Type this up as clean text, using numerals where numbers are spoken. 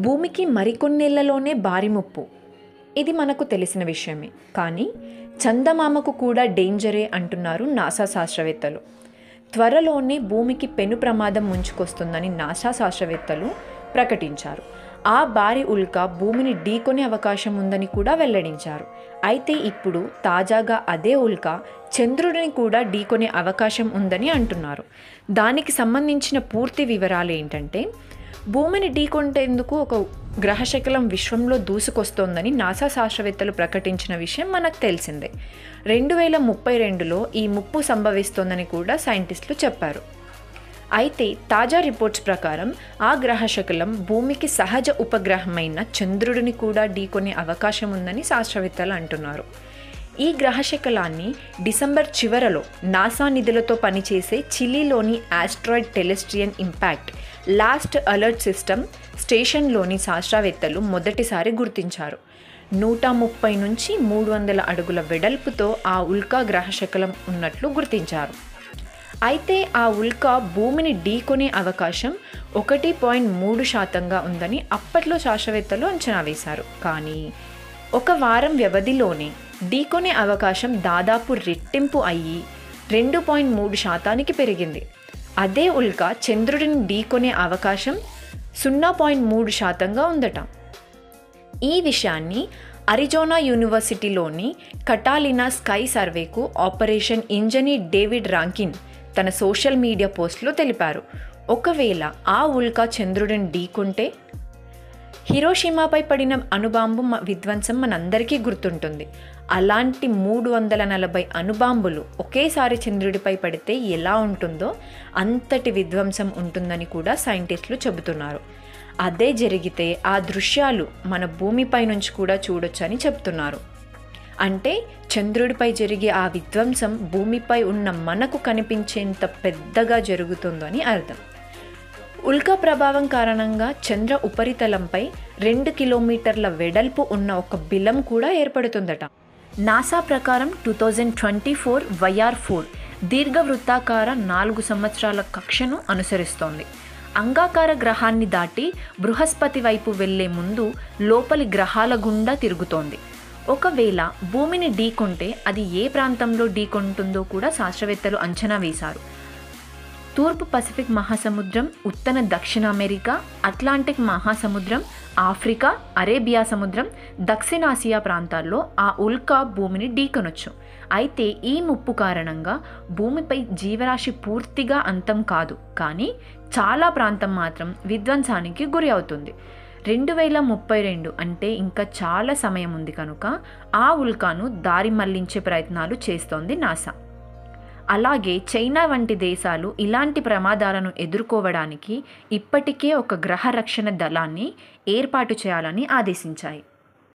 భూమికి మరికొన్నేళ్లలోనే భారీ ముప్పు. ఇది మనకు తెలిసిన విషయమే. కానీ చందమామకు కూడా డేంజరే అంటున్నారు నాసా శాస్త్రవేత్తలు. త్వరలోనే భూమికి పెను ప్రమాదం ముంచుకొస్తుందని నాసా శాస్త్రవేత్తలు ప్రకటించారు. ఆ భారీ ఉల్క భూమిని ఢీకొనే అవకాశం ఉందని కూడా వెల్లడించారు. అయితే ఇప్పుడు తాజాగా అదే ఉల్క చంద్రుడిని కూడా ఢీకొనే అవకాశం ఉందని అంటున్నారు. దానికి సంబంధించిన పూర్తి వివరాలు ఏంటంటే, భూమిని ఢీకొంటేందుకు ఒక గ్రహశకలం విశ్వంలో దూసుకొస్తోందని నాసా శాస్త్రవేత్తలు ప్రకటించిన విషయం మనకు తెలిసిందే. 2032లో ఈ ముప్పు సంభవిస్తోందని కూడా సైంటిస్టులు చెప్పారు. అయితే తాజా రిపోర్ట్స్ ప్రకారం ఆ గ్రహశకలం భూమికి సహజ ఉపగ్రహమైన చంద్రుడిని కూడా ఢీకొనే అవకాశం ఉందని శాస్త్రవేత్తలు అంటున్నారు. ఈ గ్రహశకలాన్ని డిసెంబర్ చివరలో నాసా నిధులతో పనిచేసే చిలీలోని asteroid terrestrial impact last alert system స్టేషన్లోని శాస్త్రవేత్తలు మొదటిసారి గుర్తించారు. 130 నుంచి 300 అడుగుల వెడల్పుతో ఆ ఉల్కా గ్రహశకలం ఉన్నట్లు గుర్తించారు. అయితే ఆ ఉల్క భూమిని ఢీకొనే అవకాశం 1.3% ఉందని అప్పట్లో శాస్త్రవేత్తలు అంచనా వేశారు. కానీ ఒక వారం వ్యవధిలోనే ఢీకొనే అవకాశం దాదాపు రెట్టింపు అయ్యి 2.3% పెరిగింది. అదే ఉల్క చంద్రుడిని ఢీకొనే అవకాశం 0.3%గా ఉందట. ఈ విషయాన్ని అరిజోనా యూనివర్సిటీలోని కటాలినా స్కై సర్వేకు ఆపరేషన్ ఇంజనీ డేవిడ్ రాంకిన్ తన సోషల్ మీడియా పోస్ట్లో తెలిపారు. ఒకవేళ ఆ ఉల్క చంద్రుడిని ఢీకొంటే హిరోషిమాపై పడిన అణుబాంబు విధ్వంసం మనందరికీ గుర్తుంటుంది. అలాంటి 340 అణుబాంబులు ఒకేసారి చంద్రుడిపై పడితే ఎలా ఉంటుందో అంతటి విధ్వంసం ఉంటుందని కూడా సైంటిస్టులు చెబుతున్నారు. అదే జరిగితే ఆ దృశ్యాలు మన భూమిపై నుంచి కూడా చూడొచ్చని చెప్తున్నారు. అంటే చంద్రుడిపై జరిగే ఆ విధ్వంసం భూమిపై ఉన్న మనకు కనిపించేంత పెద్దగా జరుగుతుందని అర్థం. ఉల్కా ప్రభావం కారణంగా చంద్ర ఉపరితలంపై 2 కిలోమీటర్ల వెడల్పు ఉన్న ఒక బిలం కూడా ఏర్పడుతుందట. నాసా ప్రకారం 2024 వైఆర్-4 దీర్ఘవృత్తాకార 4 సంవత్సరాల కక్షను అనుసరిస్తోంది. అంగాకార గ్రహాన్ని దాటి బృహస్పతి వైపు వెళ్లే ముందు లోపలి గ్రహాల గుండా తిరుగుతోంది. ఒకవేళ భూమిని ఢీకొంటే అది ఏ ప్రాంతంలో ఢీకొంటుందో కూడా శాస్త్రవేత్తలు అంచనా వేశారు. తూర్పు పసిఫిక్ మహాసముద్రం, ఉత్తర దక్షిణ అమెరికా, అట్లాంటిక్ మహాసముద్రం, ఆఫ్రికా, అరేబియా సముద్రం, దక్షిణాసియా ప్రాంతాల్లో ఆ ఉల్క భూమిని ఢీకొనొచ్చు. అయితే ఈ ముప్పు కారణంగా భూమిపై జీవరాశి పూర్తిగా అంతం కాదు, కానీ చాలా ప్రాంతం మాత్రం విధ్వంసానికి గురి అవుతుంది. 2032 అంటే ఇంకా చాలా సమయం ఉంది కనుక ఆ ఉల్కాను దారి మళ్లించే ప్రయత్నాలు చేస్తోంది నాసా. అలాగే చైనా వంటి దేశాలు ఇలాంటి ప్రమాదాలను ఎదుర్కోవడానికి ఇప్పటికే ఒక గ్రహ రక్షణ దళాన్ని ఏర్పాటు చేయాలని ఆదేశించాయి.